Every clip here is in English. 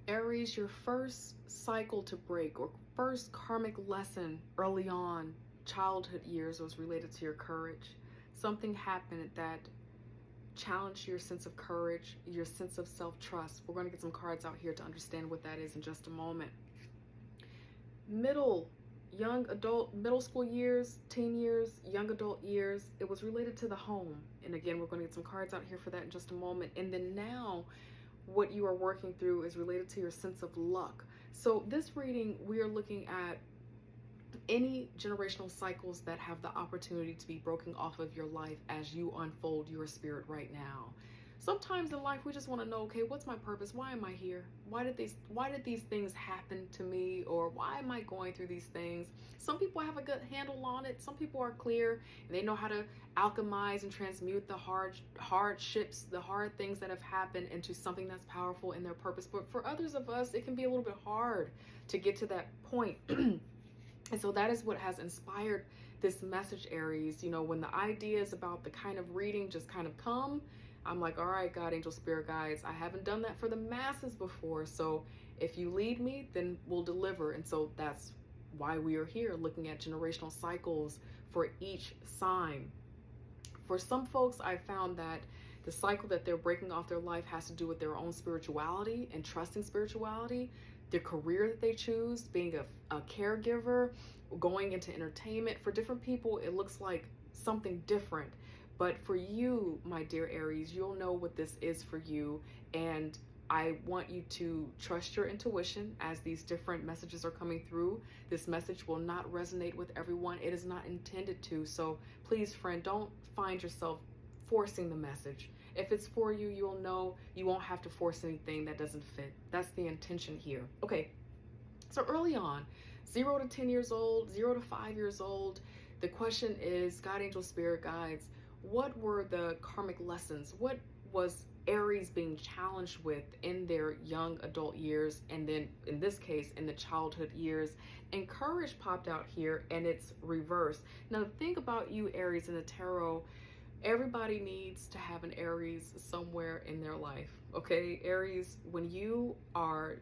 Aries, your first cycle to break or first karmic lesson early on, childhood years, was related to your courage. Something happened that challenged your sense of courage, your sense of self-trust. We're going to get some cards out here to understand what that is in just a moment. Young adult, middle school years, teen years, young adult years, it was related to the home. And again, we're going to get some cards out here for that in just a moment. And then now, what you are working through is related to your sense of luck. So this reading, we are looking at any generational cycles that have the opportunity to be broken off of your life as you unfold your spirit right now. Sometimes in life we just want to know, okay, what's my purpose? Why am I here? Why did these things happen to me? Or why am I going through these things? Some people have a good handle on it. Some people are clear and they know how to alchemize and transmute the hardships, the hard things that have happened into something that's powerful in their purpose. But for others of us, it can be a little bit hard to get to that point. And so that is what has inspired this message, Aries. You know, when the ideas about the kind of reading just kind of come, I'm like, all right, God, angel, spirit guides, I haven't done that for the masses before. So if you lead me, then we'll deliver. And so that's why we are here looking at generational cycles for each sign. For some folks, I found that the cycle that they're breaking off their life has to do with their own spirituality and trusting spirituality, their career that they choose, being a caregiver, going into entertainment. For different people, it looks like something different. But for you, my dear Aries, you'll know what this is for you. And I want you to trust your intuition as these different messages are coming through. This message will not resonate with everyone. It is not intended to. So please, friend, don't find yourself forcing the message. If it's for you, you'll know. You won't have to force anything that doesn't fit. That's the intention here. Okay, so early on, 0 to 10 years old, 0 to 5 years old, the question is, God, angel, spirit guides, what were the karmic lessons? What was Aries being challenged with in their young adult years, and then in this case in the childhood years? And courage popped out here, and it's reversed. Now think about you, Aries, in the tarot. Everybody needs to have an Aries somewhere in their life. Okay, Aries, when you are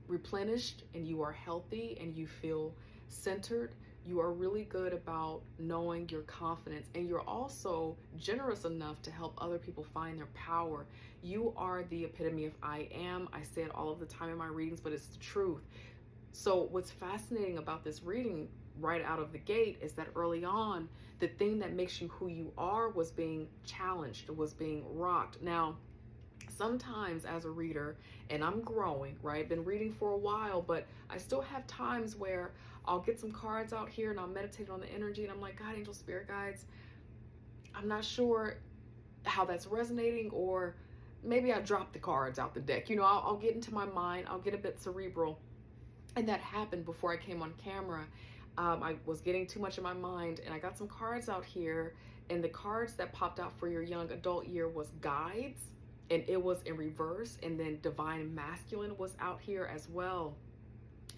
replenished and you are healthy and you feel centered, you are really good about knowing your confidence, and you're also generous enough to help other people find their power. You are the epitome of I am. I say it all of the time in my readings, but it's the truth. So what's fascinating about this reading right out of the gate is that early on, the thing that makes you who you are was being challenged, was being rocked. Now, sometimes as a reader, and I'm growing, right? Been reading for a while, but I still have times where I'll get some cards out here and I'll meditate on the energy, and I'm like, God, angel, spirit guides, I'm not sure how that's resonating, or maybe I dropped the cards out the deck. You know, I'll get into my mind, I'll get a bit cerebral. And that happened before I came on camera. I was getting too much in my mind, and I got some cards out here, and the cards that popped out for your young adult year was guides, and it was in reverse, and then divine masculine was out here as well.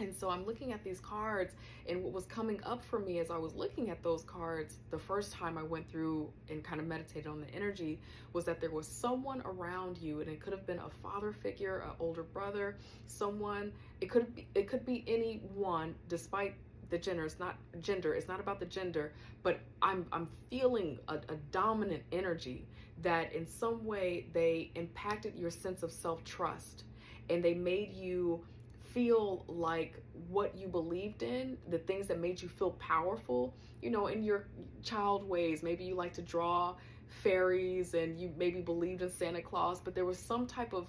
And so I'm looking at these cards, and what was coming up for me as I was looking at those cards the first time I went through and kind of meditated on the energy was that there was someone around you, and it could have been a father figure, an older brother, someone. It could be anyone, despite the gender. It's not about the gender, but I'm feeling a dominant energy that in some way they impacted your sense of self-trust, and they made you feel like what you believed in, the things that made you feel powerful, you know, in your child ways. Maybe you like to draw fairies and you maybe believed in Santa Claus, but there was some type of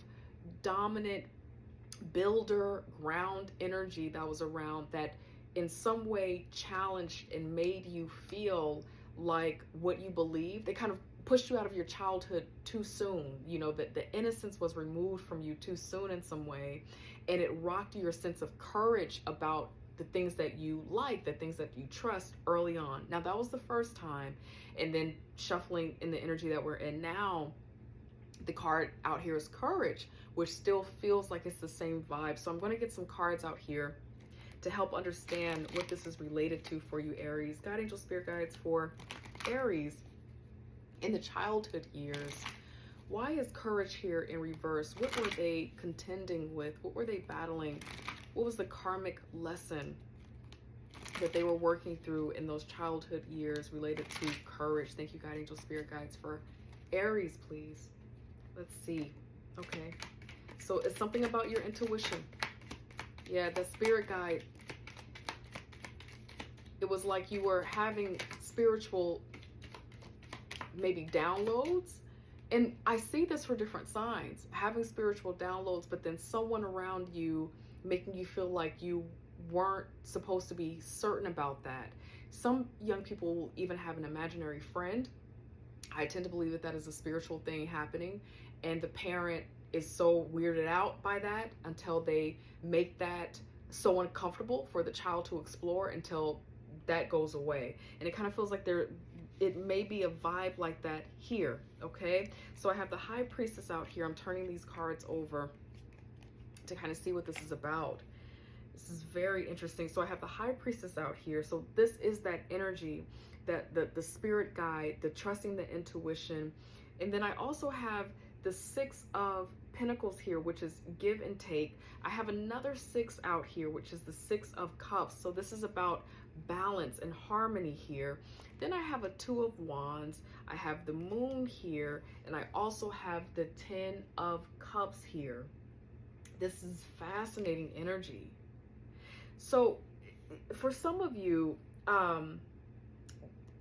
dominant builder ground energy that was around that in some way challenged and made you feel like what you believed. They kind of pushed you out of your childhood too soon. You know, that the innocence was removed from you too soon in some way, and it rocked your sense of courage about the things that you like, the things that you trust early on. Now that was the first time, and then shuffling in the energy that we're in now, the card out here is courage, which still feels like it's the same vibe. So I'm going to get some cards out here to help understand what this is related to for you, Aries. God, angel, spirit guides for Aries in the childhood years. Why is courage here in reverse? What were they contending with? What were they battling? What was the karmic lesson that they were working through in those childhood years related to courage? Thank you, God, angel, spirit guides, for Aries, please. Let's see. Okay. So it's something about your intuition. Yeah, the spirit guide. It was like you were having spiritual, maybe downloads. And I see this for different signs. Having spiritual downloads, but then someone around you making you feel like you weren't supposed to be certain about that. Some young people will even have an imaginary friend. I tend to believe that that is a spiritual thing happening. And the parent is so weirded out by that until they make that so uncomfortable for the child to explore until that goes away. And it kind of feels like it may be a vibe like that here, okay? So I have the High Priestess out here. I'm turning these cards over to kind of see what this is about. This is very interesting. So I have the High Priestess out here. So this is that energy, that the spirit guide, the trusting the intuition. And then I also have the Six of Pentacles here, which is give and take. I have another 6 out here, which is the 6 of Cups. So this is about balance and harmony here. Then I have a 2 of Wands. I have the Moon here, and I also have the 10 of Cups here. This is fascinating energy. So for some of you,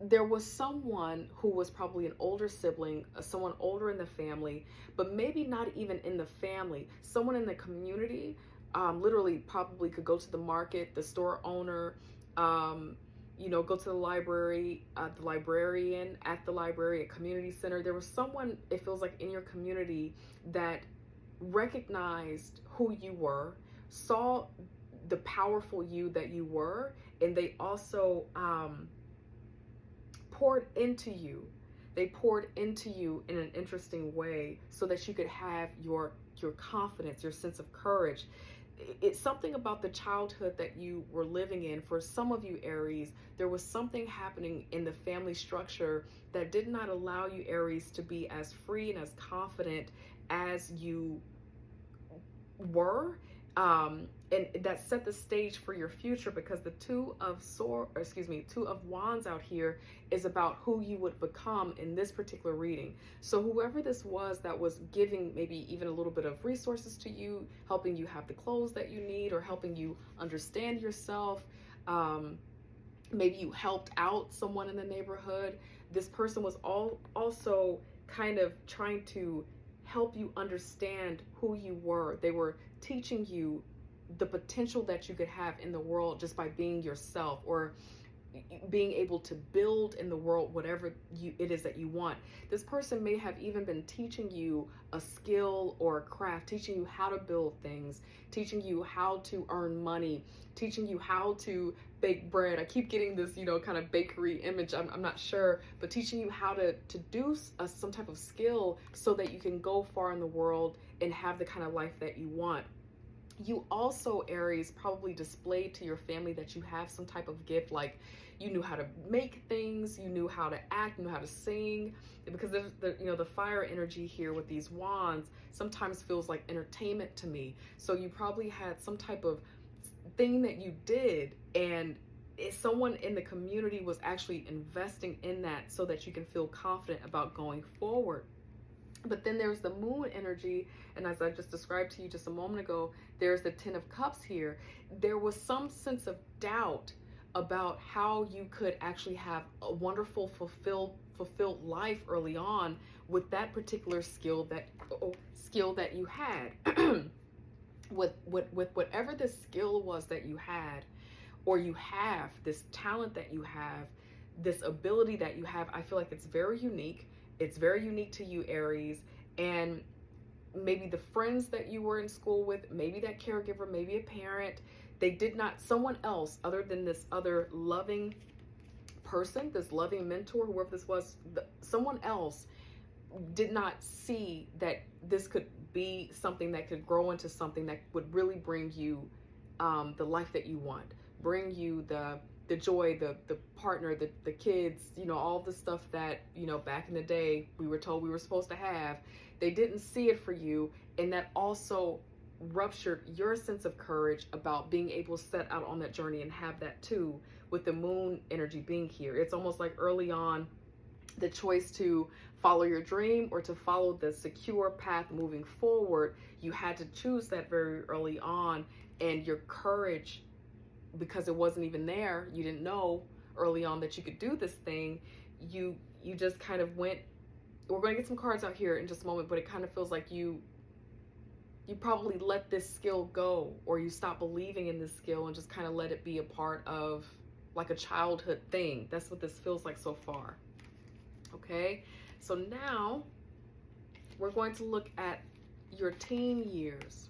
there was someone who was probably an older sibling, someone older in the family, but maybe not even in the family, someone in the community, literally probably could go to the market, the store owner, you know, go to the library, the librarian at the library, a community center. There was someone, it feels like, in your community that recognized who you were, saw the powerful you that you were, and they also poured into you. They poured into you in an interesting way so that you could have your confidence, your sense of courage. It's something about the childhood that you were living in. For some of you, Aries, there was something happening in the family structure that did not allow you, Aries, to be as free and as confident as you were. And that set the stage for your future, because the Two of Wands out here is about who you would become in this particular reading. So whoever this was that was giving maybe even a little bit of resources to you, helping you have the clothes that you need, or helping you understand yourself, maybe you helped out someone in the neighborhood. This person was also kind of trying to help you understand who you were. They were teaching you the potential that you could have in the world just by being yourself, or being able to build in the world whatever it is that you want. This person may have even been teaching you a skill or a craft, teaching you how to build things, teaching you how to earn money, teaching you how to bake bread. I keep getting this, you know, kind of bakery image. I'm not sure, but teaching you how to do some type of skill so that you can go far in the world and have the kind of life that you want. You also, Aries, probably displayed to your family that you have some type of gift, like you knew how to make things, you knew how to act, you knew how to sing, because there's the fire energy here with these wands sometimes feels like entertainment to me. So you probably had some type of thing that you did, and someone in the community was actually investing in that so that you can feel confident about going forward. But then there's the Moon energy, and as I just described to you just a moment ago, there's the 10 of Cups here. There was some sense of doubt about how you could actually have a wonderful, fulfilled life early on with that particular skill that you had. with whatever the skill was that you had, or you have, this talent that you have, this ability that you have, I feel like it's very unique. It's very unique to you, Aries. And maybe the friends that you were in school with, maybe that caregiver, maybe a parent, they did not, someone else other than this other loving person, this loving mentor, whoever this was, someone else did not see that this could be something that could grow into something that would really bring you the life that you want, bring you the the joy, the partner, the kids, you know, all the stuff that, you know, back in the day we were told we were supposed to have. They didn't see it for you, and that also ruptured your sense of courage about being able to set out on that journey and have that too, with the moon energy being here. It's almost like early on, the choice to follow your dream or to follow the secure path moving forward, you had to choose that very early on. And your courage, because it wasn't even there, you didn't know early on that you could do this thing, you just kind of went. We're going to get some cards out here in just a moment, but it kind of feels like you probably let this skill go, or you stopped believing in this skill and just kind of let it be a part of like a childhood thing. That's what this feels like so far. Okay, so now we're going to look at your teen years,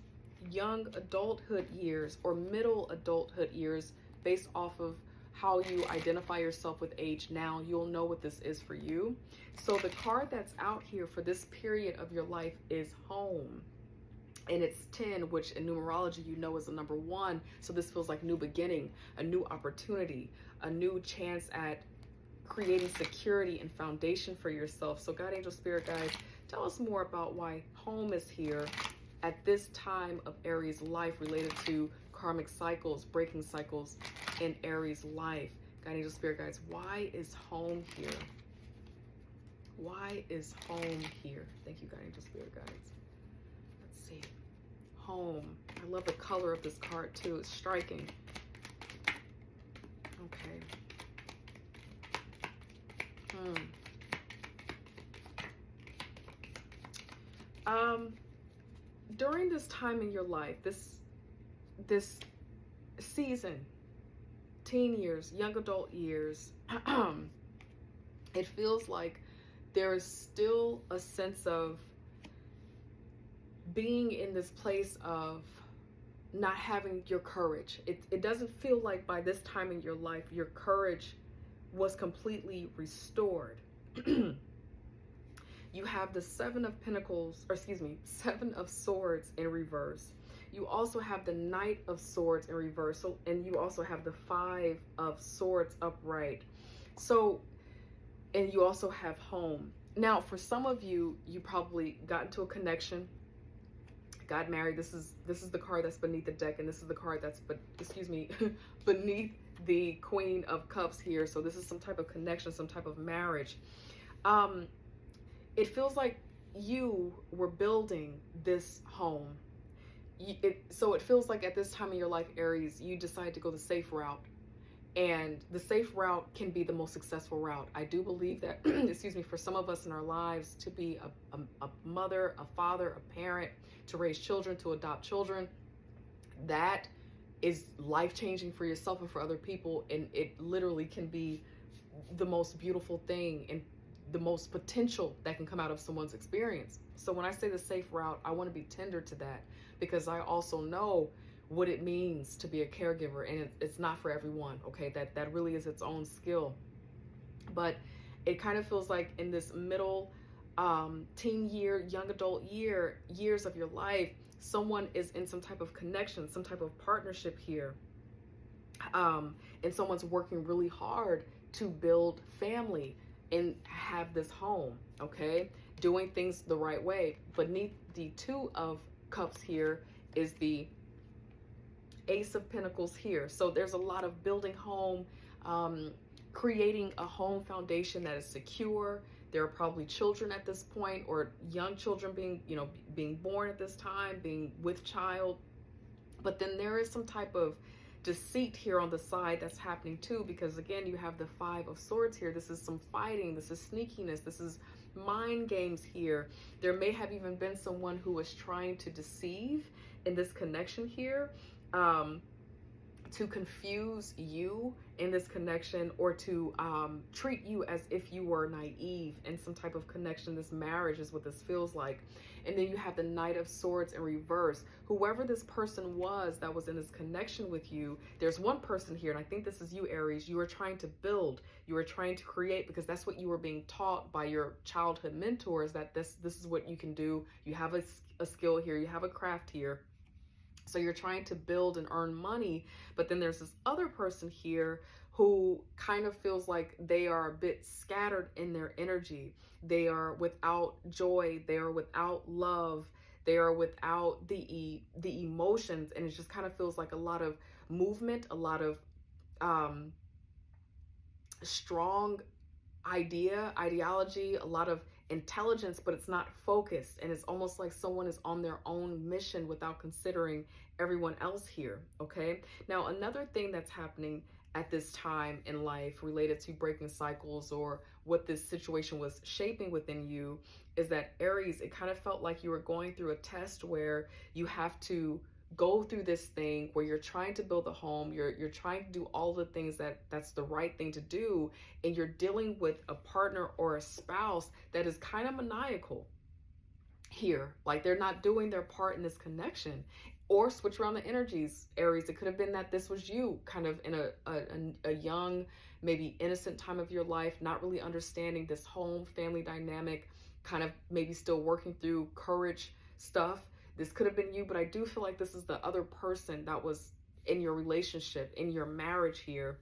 young adulthood years, or middle adulthood years, based off of how you identify yourself with age now. You'll know what this is for you. So the card that's out here for this period of your life is home. And it's 10, which in numerology you know is the number 1. So this feels like new beginning, a new opportunity, a new chance at creating security and foundation for yourself. So God, angel, spirit guides, tell us more about why home is here at this time of Aries life, related to karmic cycles, breaking cycles in Aries life. God, angel, spirit guides, why is home here? Why is home here? Thank you, God, angel, spirit guides. Let's see. Home. I love the color of this card too. It's striking. Okay. During this time in your life, this season, teen years, young adult years, it feels like there is still a sense of being in this place of not having your courage. It doesn't feel like by this time in your life, your courage was completely restored. You have the 7 of Pentacles, or excuse me, 7 of Swords in reverse. You also have the Knight of Swords in reverse. So, and you also have the 5 of Swords upright. So, and you also have home. Now, for some of you, you probably got into a connection, got married. This is the card that's beneath the deck, and this is the card that's, beneath the Queen of Cups here. So this is some type of connection, some type of marriage. It feels like you were building this home. So it feels like at this time in your life, Aries, you decide to go the safe route. And the safe route can be the most successful route. I do believe that, excuse me, for some of us in our lives, to be a mother, a father, a parent, to raise children, to adopt children, that is life-changing for yourself and for other people. And it literally can be the most beautiful thing and the most potential that can come out of someone's experience. So when I say the safe route, I want to be tender to that, because I also know what it means to be a caregiver, and it's not for everyone. Okay, that really is its own skill. But it kind of feels like in this middle teen year, young adult years of your life, someone is in some type of connection, some type of partnership here, and someone's working really hard to build family and have this home. Okay, doing things the right way. Beneath the 2 of Cups here is the Ace of Pentacles here. So there's a lot of building home, creating a home foundation that is secure. There are probably children at this point, or young children being born at this time, being with child. But then there is some type of deceit here on the side that's happening too, because again, you have the 5 of Swords here. This is some fighting, this is sneakiness, this is mind games here. There may have even been someone who was trying to deceive in this connection here, to confuse you in this connection, or to treat you as if you were naive in some type of connection. This marriage is what this feels like. And then you have the Knight of Swords in reverse. Whoever this person was that was in this connection with you, there's one person here, and I think this is you, Aries. You are trying to build, you are trying to create, because that's what you were being taught by your childhood mentors, that this is what you can do. You have a skill here, you have a craft here. So you're trying to build and earn money, but then there's this other person here who kind of feels like they are a bit scattered in their energy. They are without joy, they are without love, they are without the emotions, and it just kind of feels like a lot of movement, a lot of strong ideology, a lot of intelligence, but it's not focused. And it's almost like someone is on their own mission without considering everyone else here. Okay. Now, another thing that's happening at this time in life related to breaking cycles, or what this situation was shaping within you, is that Aries, it kind of felt like you were going through a test where you have to go through this thing where you're trying to build a home, you're trying to do all the things that's the right thing to do, and you're dealing with a partner or a spouse that is kind of maniacal here. Like, they're not doing their part in this connection. Or switch around the energies, Aries. It could have been that this was you kind of in a young, maybe innocent time of your life, not really understanding this home family dynamic, kind of maybe still working through courage stuff. This could have been you, but I do feel like this is the other person that was in your relationship, in your marriage here.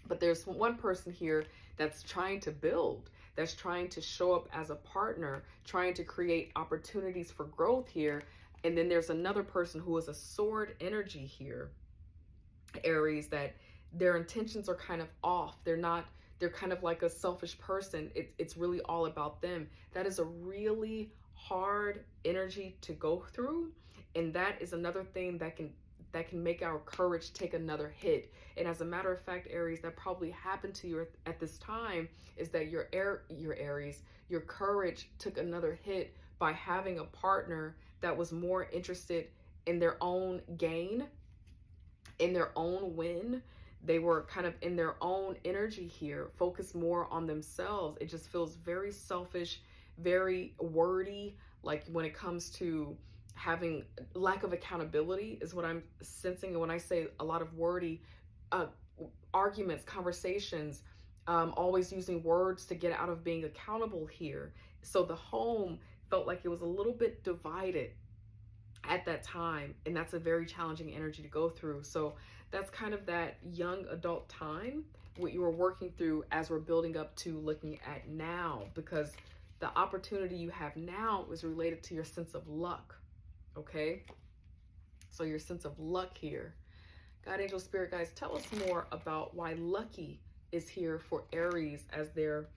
But there's one person here that's trying to build, that's trying to show up as a partner, trying to create opportunities for growth here. And then there's another person who is a sword energy here, Aries, that their intentions are kind of off. They're kind of like a selfish person. It's really all about them. That is a really hard energy to go through. And that is another thing that can make our courage take another hit. And as a matter of fact, Aries, that probably happened to you at this time, is that your Aries, your courage took another hit by having a partner that was more interested in their own gain, in their own win. They were kind of in their own energy here, focused more on themselves. It just feels very selfish, very wordy. Like, when it comes to having lack of accountability is what I'm sensing. And when I say a lot of wordy arguments, conversations, always using words to get out of being accountable here. So the home felt like it was a little bit divided at that time, and that's a very challenging energy to go through. So that's kind of that young adult time, what you were working through as we're building up to looking at now, because the opportunity you have now is related to your sense of luck. Okay, so your sense of luck here. God, angel, spirit guides, tell us more about why lucky is here for Aries as they're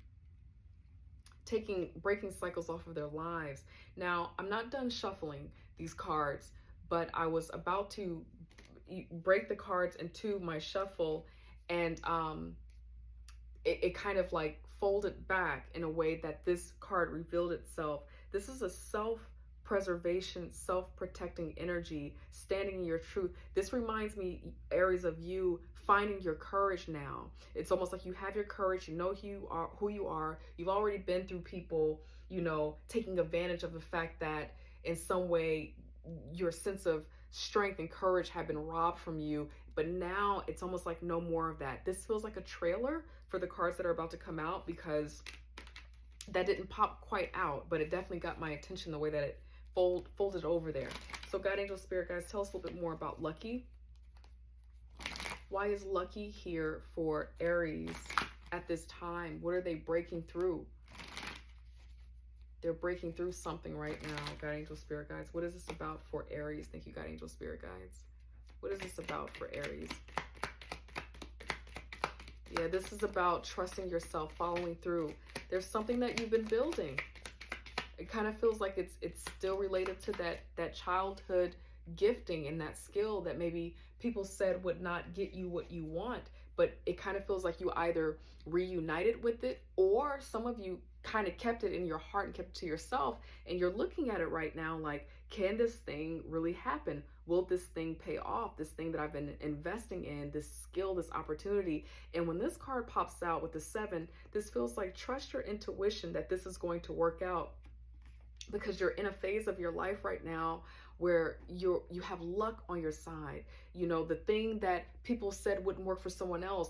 breaking cycles off of their lives. Now, I'm not done shuffling these cards, but I was about to break the cards into my shuffle, and it kind of like folded back in a way that this card revealed itself. This is a self-preservation, self-protecting energy, standing in your truth. This reminds me, Aries, of you finding your courage now. It's almost like you have your courage, you know who you are. You've already been through people, taking advantage of the fact that in some way your sense of strength and courage have been robbed from you. But now it's almost like no more of that. This feels like a trailer for the cards that are about to come out, because that didn't pop quite out, but it definitely got my attention the way that it folded over there. So God, angel, spirit guys, tell us a little bit more about lucky. Why is lucky here for Aries at this time? What are they breaking through? They're breaking through something right now, God, angel, spirit guides. What is this about for Aries? Thank you, God, angel, spirit guides. What is this about for Aries? Yeah, this is about trusting yourself, following through. There's something that you've been building. It kind of feels like it's still related to that childhood gifting and that skill that maybe people said would not get you what you want, but it kind of feels like you either reunited with it, or some of you kind of kept it in your heart and kept it to yourself, and you're looking at it right now like, can this thing really happen? Will this thing pay off? This thing that I've been investing in, this skill, this opportunity. And when this card pops out with the 7, this feels like trust your intuition that this is going to work out, because you're in a phase of your life right now where you have luck on your side. The thing that people said wouldn't work for someone else,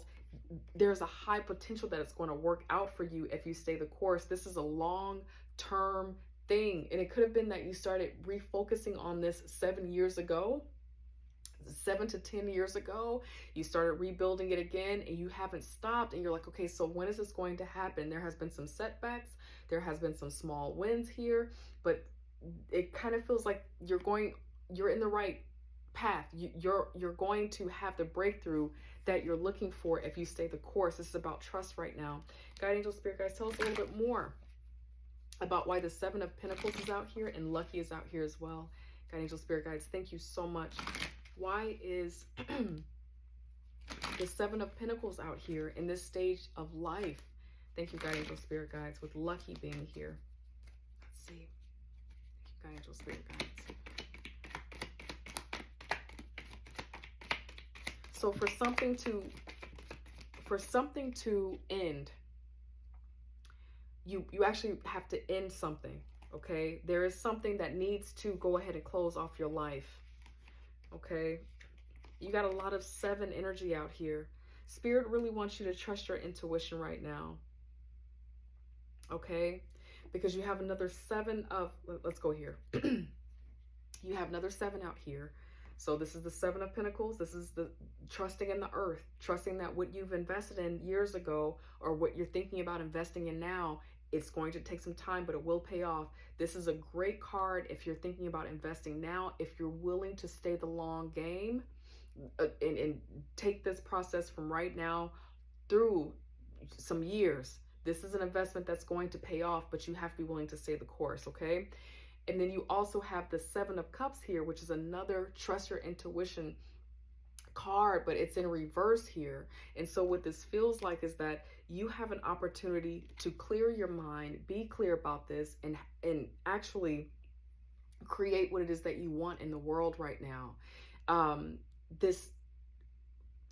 there's a high potential that it's going to work out for you if you stay the course. This is a long-term thing, and it could have been that you started refocusing on this 7 years ago, 7 to 10 years ago, you started rebuilding it again and you haven't stopped, and you're like, okay, so when is this going to happen? There has been some setbacks, there has been some small wins here, but it kind of feels like you're in the right path. You're going to have the breakthrough that you're looking for if you stay the course. This is about trust right now. Guide angel, spirit guides, tell us a little bit more about why the 7 of Pentacles is out here and lucky is out here as well. Guide angel, spirit guides, thank you so much. Why is the 7 of Pentacles out here in this stage of life? Thank you, guide angel, spirit guides, with lucky being here. Let's see. Thank you, guide angel, spirit guides. So for something to end, you actually have to end something, okay? There is something that needs to go ahead and close off your life, okay? You got a lot of 7 energy out here. Spirit really wants you to trust your intuition right now, okay? Because you have another 7 of, let's go here. You have another 7 out here. So this is the 7 of Pentacles. This is the trusting in the earth, trusting that what you've invested in years ago or what you're thinking about investing in now, it's going to take some time, but it will pay off. This is a great card if you're thinking about investing now, if you're willing to stay the long game and take this process from right now through some years. This is an investment that's going to pay off, but you have to be willing to stay the course, okay? And then you also have the 7 of Cups here, which is another trust your intuition card, but it's in reverse here. And so what this feels like is that you have an opportunity to clear your mind, be clear about this, and actually create what it is that you want in the world right now. This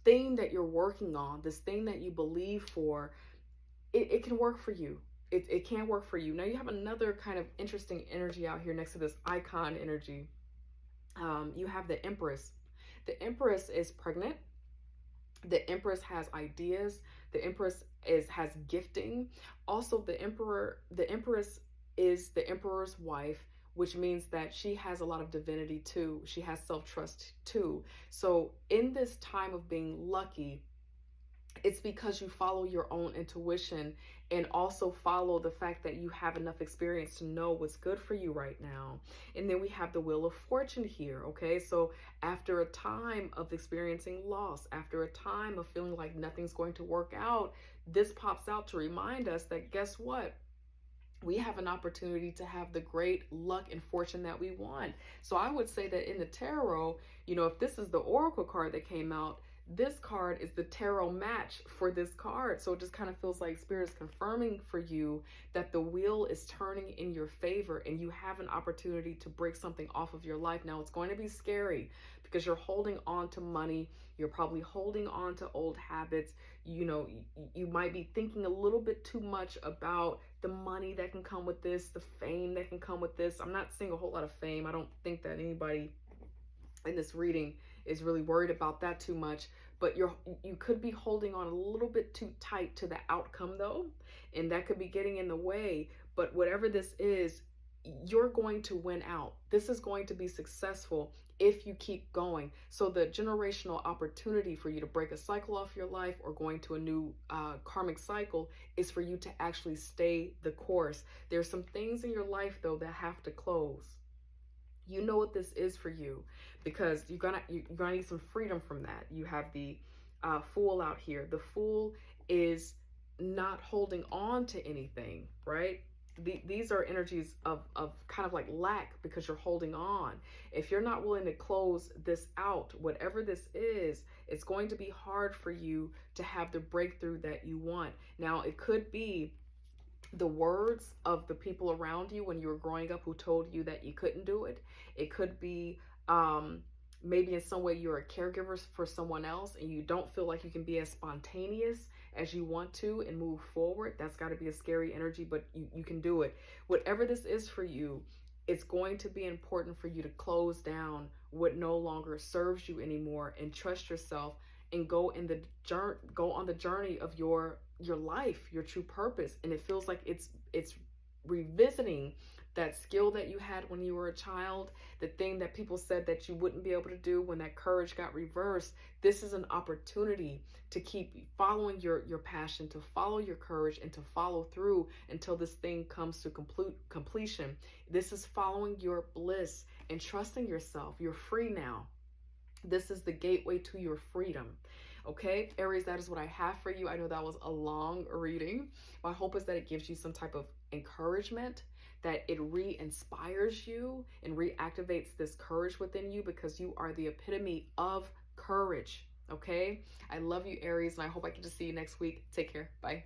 thing that you're working on, this thing that you believe for, it can work for you. It can work for you. Now you have another kind of interesting energy out here next to this icon energy. You have the Empress. The Empress is pregnant. The Empress has ideas. The Empress has gifting. Also, the Empress is the Emperor's wife, which means that she has a lot of divinity too. She has self-trust too. So in this time of being lucky, it's because you follow your own intuition and also follow the fact that you have enough experience to know what's good for you right now. And then we have the Wheel of Fortune here, okay? So after a time of experiencing loss, after a time of feeling like nothing's going to work out, this pops out to remind us that guess what? We have an opportunity to have the great luck and fortune that we want. So I would say that in the tarot, you know, if this is the Oracle card that came out, this card is the tarot match for this card. So it just kind of feels like Spirit is confirming for you that the wheel is turning in your favor and you have an opportunity to break something off of your life. Now it's going to be scary because you're holding on to money. You're probably holding on to old habits. You know, you might be thinking a little bit too much about the money that can come with this, the fame that can come with this. I'm not seeing a whole lot of fame. I don't think that anybody in this reading is really worried about that too much, but you could be holding on a little bit too tight to the outcome though, and that could be getting in the way. But whatever this is, you're going to win out. This is going to be successful if you keep going. So the generational opportunity for you to break a cycle off your life or going to a new karmic cycle is for you to actually stay the course. There's some things in your life though that have to close. You know what this is for you because you're gonna need some freedom from that. You have the Fool out here. The Fool is not holding on to anything, right? These are energies of kind of like lack because you're holding on. If you're not willing to close this out, whatever this is, it's going to be hard for you to have the breakthrough that you want. Now, it could be the words of the people around you when you were growing up who told you that you couldn't do it. It could be maybe in some way you're a caregiver for someone else and you don't feel like you can be as spontaneous as you want to and move forward. That's got to be a scary energy, but you can do it. Whatever this is for you, it's going to be important for you to close down what no longer serves you anymore and trust yourself and go on the journey of your life, your true purpose. And it feels like it's revisiting that skill that you had when you were a child, the thing that people said that you wouldn't be able to do, when that courage got reversed, this is an opportunity to keep following your passion, to follow your courage, and to follow through until this thing comes to completion. This is following your bliss and trusting yourself. You're free now. This is the gateway to your freedom. Okay, Aries, that is what I have for you. I know that was a long reading. My hope is that it gives you some type of encouragement, that it re-inspires you and reactivates this courage within you, because you are the epitome of courage. Okay, I love you, Aries, and I hope I get to see you next week. Take care. Bye.